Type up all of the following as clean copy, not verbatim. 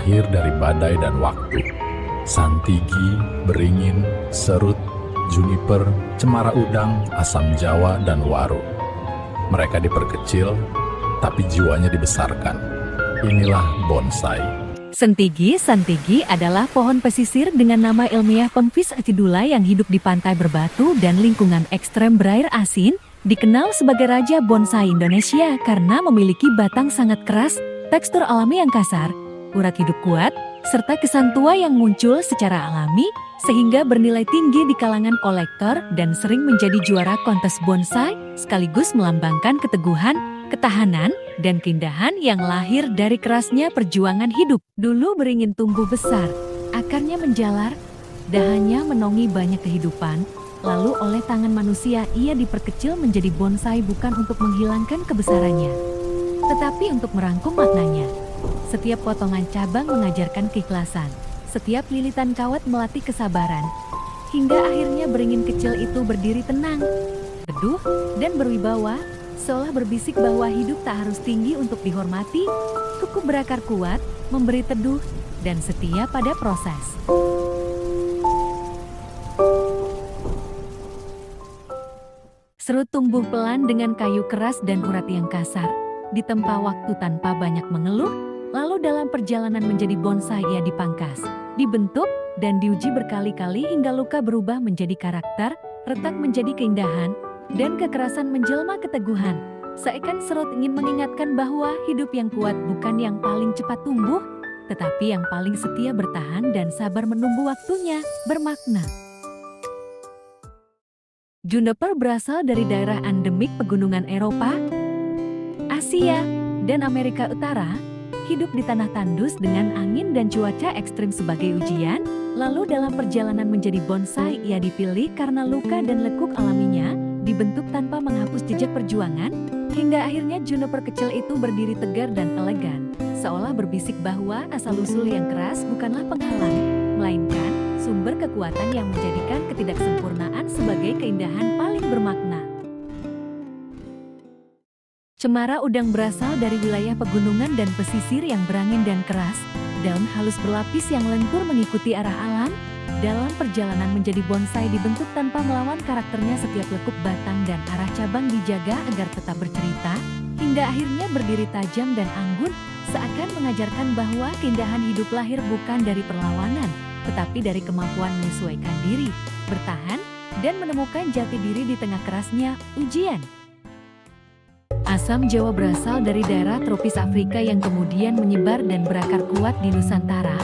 lahir dari badai dan waktu. Santigi, beringin, serut, juniper, cemara udang, asam jawa, dan waru. Mereka diperkecil, tapi jiwanya dibesarkan. Inilah bonsai. Santigi adalah pohon pesisir dengan nama ilmiah Pemphigus acidula yang hidup di pantai berbatu dan lingkungan ekstrem berair asin, dikenal sebagai raja bonsai Indonesia karena memiliki batang sangat keras, tekstur alami yang kasar, urat hidup kuat, serta kesan tua yang muncul secara alami, sehingga bernilai tinggi di kalangan kolektor dan sering menjadi juara kontes bonsai, sekaligus melambangkan keteguhan, ketahanan, dan keindahan yang lahir dari kerasnya perjuangan hidup. Dulu beringin tumbuh besar, akarnya menjalar, dahannya menongi banyak kehidupan, lalu oleh tangan manusia ia diperkecil menjadi bonsai bukan untuk menghilangkan kebesarannya, tetapi untuk merangkum maknanya. Setiap potongan cabang mengajarkan keikhlasan, setiap lilitan kawat melatih kesabaran, hingga akhirnya beringin kecil itu berdiri tenang, teduh, dan berwibawa, seolah berbisik bahwa hidup tak harus tinggi untuk dihormati, cukup berakar kuat, memberi teduh, dan setia pada proses. Serut tumbuh pelan dengan kayu keras dan urat yang kasar, ditempa waktu tanpa banyak mengeluh, lalu dalam perjalanan menjadi bonsai ia dipangkas, dibentuk, dan diuji berkali-kali hingga luka berubah menjadi karakter, retak menjadi keindahan, dan kekerasan menjelma keteguhan. Seakan serut ingin mengingatkan bahwa hidup yang kuat bukan yang paling cepat tumbuh, tetapi yang paling setia bertahan dan sabar menunggu waktunya bermakna. Juniper berasal dari daerah endemik pegunungan Eropa, Asia, dan Amerika Utara, hidup di tanah tandus dengan angin dan cuaca ekstrim sebagai ujian, lalu dalam perjalanan menjadi bonsai ia dipilih karena luka dan lekuk alaminya, dibentuk tanpa menghapus jejak perjuangan, hingga akhirnya juniper kecil itu berdiri tegar dan elegan, seolah berbisik bahwa asal-usul yang keras bukanlah penghalang, melainkan sumber kekuatan yang menjadikan ketidaksempurnaan sebagai keindahan paling bermakna. Cemara udang berasal dari wilayah pegunungan dan pesisir yang berangin dan keras, daun halus berlapis yang lentur mengikuti arah alam. Dalam perjalanan menjadi bonsai dibentuk tanpa melawan karakternya, setiap lekuk batang dan arah cabang dijaga agar tetap bercerita, hingga akhirnya berdiri tajam dan anggun, seakan mengajarkan bahwa keindahan hidup lahir bukan dari perlawanan, tetapi dari kemampuan menyesuaikan diri, bertahan, dan menemukan jati diri di tengah kerasnya ujian. Asam jawa berasal dari daerah tropis Afrika yang kemudian menyebar dan berakar kuat di Nusantara,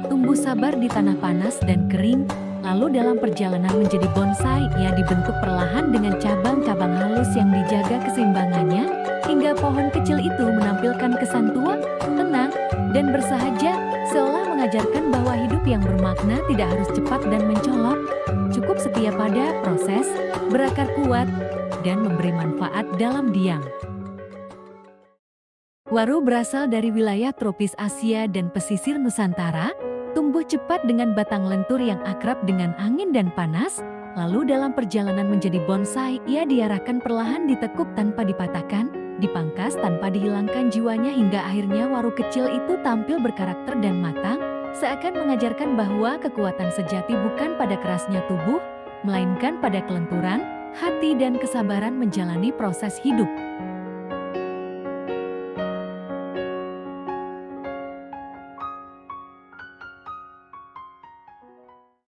tumbuh sabar di tanah panas dan kering, lalu dalam perjalanan menjadi bonsai ia dibentuk perlahan dengan cabang-cabang halus yang dijaga keseimbangannya, hingga pohon kecil itu menampilkan kesan tua, tenang, dan bersahaja, seolah mengajarkan bahwa hidup yang bermakna tidak harus cepat dan mencolok, cukup setia pada proses, berakar kuat, dan memberi manfaat dalam diam. Waru berasal dari wilayah tropis Asia dan pesisir Nusantara, tumbuh cepat dengan batang lentur yang akrab dengan angin dan panas, lalu dalam perjalanan menjadi bonsai ia diarahkan perlahan, ditekuk tanpa dipatahkan, dipangkas tanpa dihilangkan jiwanya, hingga akhirnya waru kecil itu tampil berkarakter dan matang, seakan mengajarkan bahwa kekuatan sejati bukan pada kerasnya tubuh, melainkan pada kelenturan hati dan kesabaran menjalani proses hidup.